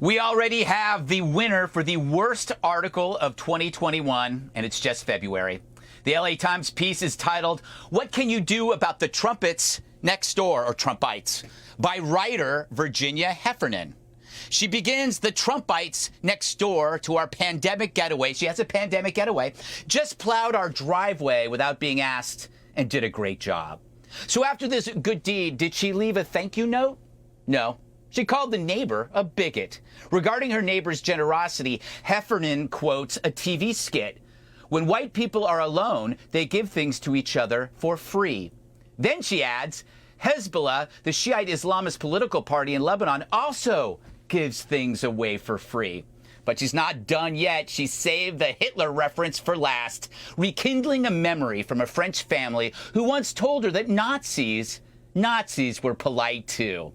We already have the winner for the worst article of 2021, and it's just February. The LA Times piece is titled, "What Can You Do About the Trumpets Next Door," or Trumpites, by writer Virginia Heffernan. She begins, "The Trumpites next door to our pandemic getaway," she has a pandemic getaway, "just plowed our driveway without being asked and did a great job." So after this good deed, did she leave a thank you note? No. She called the neighbor a bigot. Regarding her neighbor's generosity, Heffernan quotes a TV skit. "When white people are alone, they give things to each other for free." Then she adds, "Hezbollah, the Shiite Islamist political party in Lebanon, also gives things away for free." But she's not done yet. She saved the Hitler reference for last, rekindling a memory from a French family who once told her that Nazis were polite too.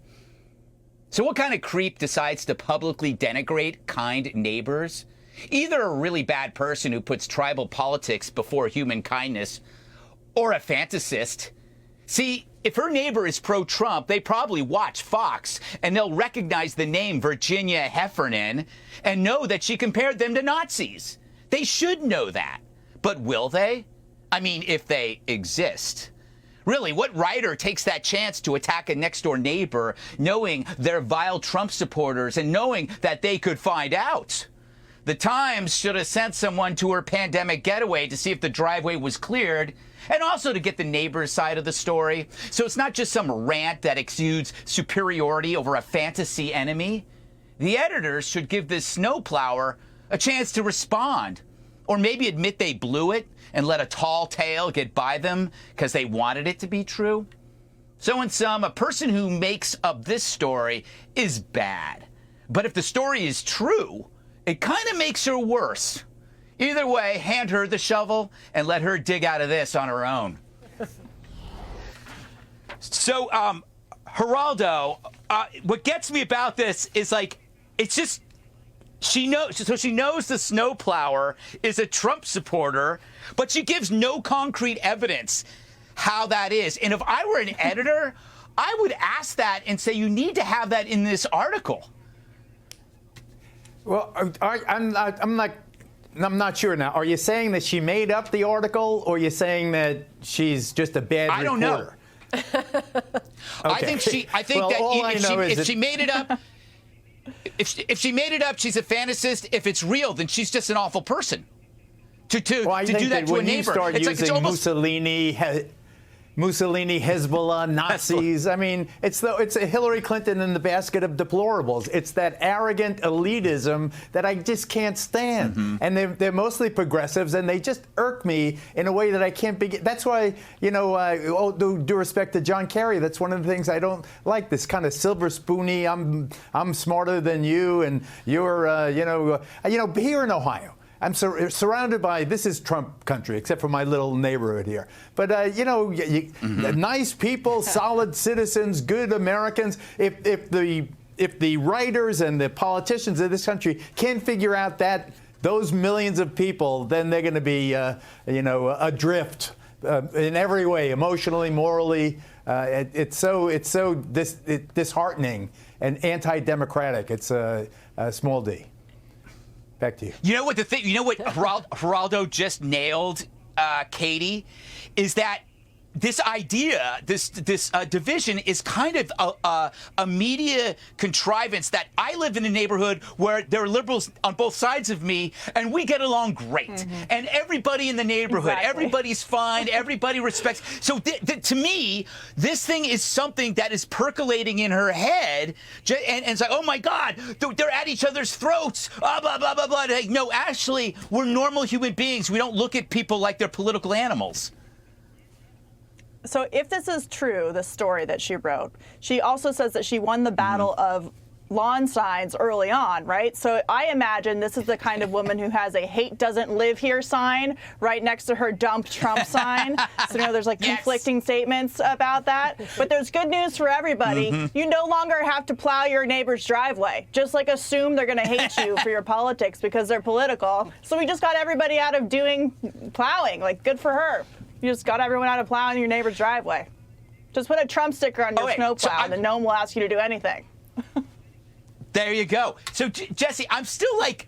So what kind of creep decides to publicly denigrate kind neighbors? Either a really bad person who puts tribal politics before human kindness, or a fantasist. See, if her neighbor is pro-Trump, they probably watch Fox, and they'll recognize the name Virginia Heffernan and know that she compared them to Nazis. They should know that. But will they? I mean, if they exist. Really, what writer takes that chance to attack a next-door neighbor, knowing they're vile Trump supporters and knowing that they could find out? The Times should have sent someone to her pandemic getaway to see if the driveway was cleared, and also to get the neighbor's side of the story. So it's not just some rant that exudes superiority over a fantasy enemy. The editors should give this snowplower a chance to respond, or maybe admit they blew it and let a tall tale get by them because they wanted it to be true. So in sum, a person who makes up this story is bad. But if the story is true, it kind of makes her worse. Either way, hand her the shovel and let her dig out of this on her own. So, Geraldo, what gets me about this is, like, it's just, she knows the snowplower is a Trump supporter, but she gives no concrete evidence how that is. And if I were an editor, I would ask that and say, you need to have that in this article. Well, I'm not sure now. Are you saying that she made up the article, or are you saying that she's just a bad reporter? I don't know. Okay. I think that if she made it up, if she made it up, she's a fantasist. If it's real, then she's just an awful person. To do that to a neighbor, when you start using Mussolini, Hezbollah, Nazis. I mean, it's a Hillary Clinton in the basket of deplorables. It's that arrogant elitism that I just can't stand. Mm-hmm. And they're mostly progressives, and they just irk me in a way that I can't begin. That's why, all due respect to John Kerry, that's one of the things I don't like. This kind of silver spoony. I'm smarter than you, and you're here in Ohio. I'm surrounded by, this is Trump country, except for my little neighborhood here. But, nice people, solid citizens, good Americans. If the writers and the politicians of this country can't figure out those millions of people, then they're going to be, adrift in every way, emotionally, morally. It's so disheartening and anti-democratic. It's a small d. Back to you. You know what Geraldo just nailed, Katie, is that this idea, this division is kind of a media contrivance that I live in a neighborhood where there are liberals on both sides of me, and we get along great. Mm-hmm. And everybody in the neighborhood, everybody's fine, everybody respects. So to me, this thing is something that is percolating in her head, and it's like, oh my God, they're at each other's throats, blah, blah, blah, blah, blah. Like, no, actually, we're normal human beings. We don't look at people like they're political animals. So if this is true, the story that she wrote, she also says that she won the battle of lawn signs early on, right? So I imagine this is the kind of woman who has a hate doesn't live here sign right next to her dump Trump sign. So there's like conflicting statements about that. But there's good news for everybody. Mm-hmm. You no longer have to plow your neighbor's driveway. Just like assume they're going to hate you for your politics because they're political. So we just got everybody out of doing plowing. Like, good for her. You just got everyone out of plowing your neighbor's driveway. Just put a Trump sticker on your snowplow, and then no one will ask you to do anything. There you go. So, Jesse, I'm still like,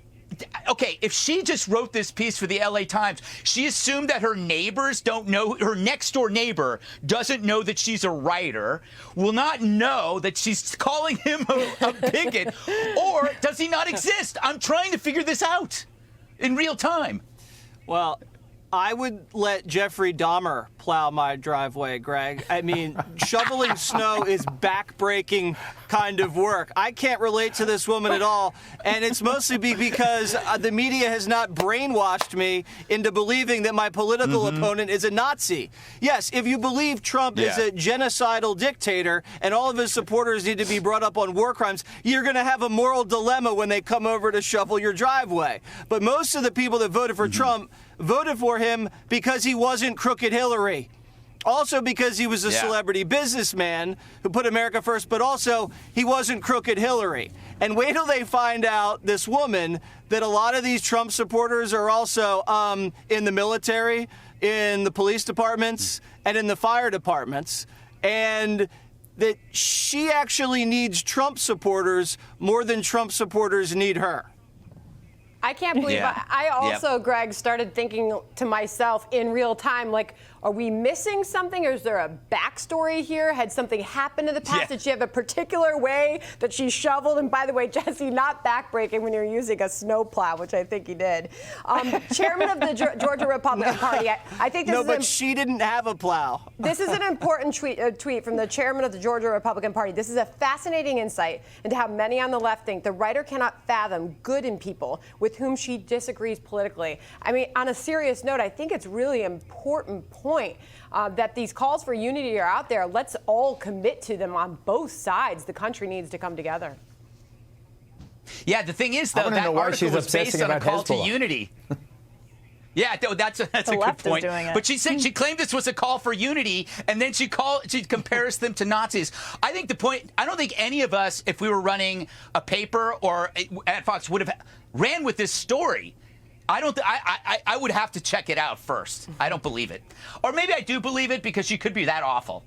okay, if she just wrote this piece for the LA Times, she assumed that her neighbors don't know, her next door neighbor doesn't know that she's a writer, will not know that she's calling him a bigot, or does he not exist? I'm trying to figure this out in real time. Well, I would let Jeffrey Dahmer plow my driveway, Greg. I mean, shoveling snow is back-breaking kind of work. I can't relate to this woman at all, and it's mostly because the media has not brainwashed me into believing that my political opponent is a Nazi. Yes, if you believe Trump is a genocidal dictator and all of his supporters need to be brought up on war crimes, you're going to have a moral dilemma when they come over to shovel your driveway. But most of the people that voted for Trump voted for him because he wasn't crooked Hillary. Also because he was a celebrity businessman who put America first, but also he wasn't crooked Hillary. And wait till they find out, this woman, that a lot of these Trump supporters are also in the military, in the police departments, and in the fire departments. And that she actually needs Trump supporters more than Trump supporters need her. I can't believe I also, Greg, started thinking to myself in real time, like, are we missing something, or is there a backstory here? Had something happened in the past? Did she have a particular way that she shoveled? And by the way, Jesse, not backbreaking when you're using a snowplow, which I think he did. Chairman of the Georgia Republican Party, I think this is... No, but she didn't have a plow. This is an important tweet from the chairman of the Georgia Republican Party. This is a fascinating insight into how many on the left think the writer cannot fathom good in people with whom she disagrees politically. I mean, on a serious note, I think it's really important point that these calls for unity are out there. Let's all commit to them on both sides. The country needs to come together. Yeah, the thing is, though, that article was based on a call to unity. Yeah, that's a good point. But she said she claimed this was a call for unity, and then she compares them to Nazis. I think the point, I don't think any of us, if we were running a paper or at Fox, would have ran with this story. I would have to check it out first. I don't believe it. Or maybe I do believe it because she could be that awful.